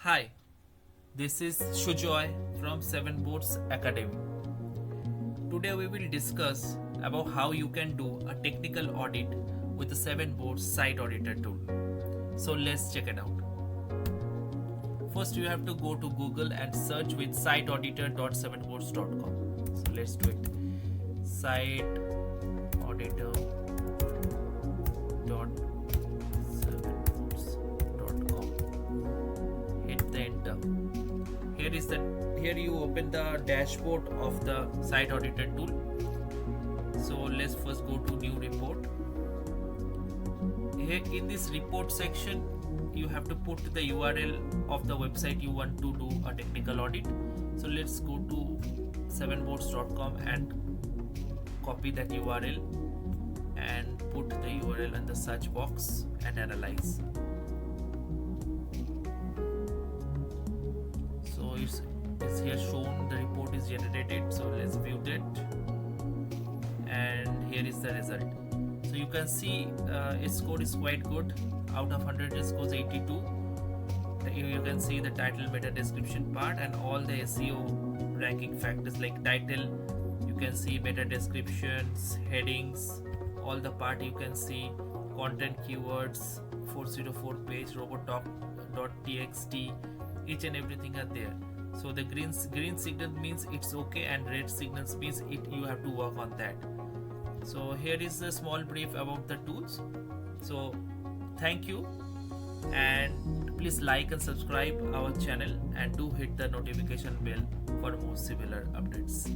Hi, this is Shujoy from 7boats Academy. Today we will discuss about how you can do a technical audit with the 7boats site auditor tool. So let's check it out. First you have to go to Google and search with siteauditor.7boats.com. So let's do it. Siteauditor.7boats.com. Hit the enter. Here you open the dashboard of the site auditor tool. So let's first go to new report. Here in this report section you have to put the URL of the website you want to do a technical audit. So let's go to 7boats.com and copy that URL and put the URL in the search box and analyze. So it's here shown the report is generated. So let's view that, and here is the result. So you can see its score is quite good. Out of 100 it scores 82. You can see the title, meta description part, and all the SEO ranking factors like title. You can see meta descriptions, headings, all the part you can see, content keywords, 404 page, robotalk.txt, each and everything are there. So the green signal means it's okay, and red signals means you have to work on that. So here is a small brief about the tools. So thank you, and please like and subscribe our channel, and do hit the notification bell for more similar updates.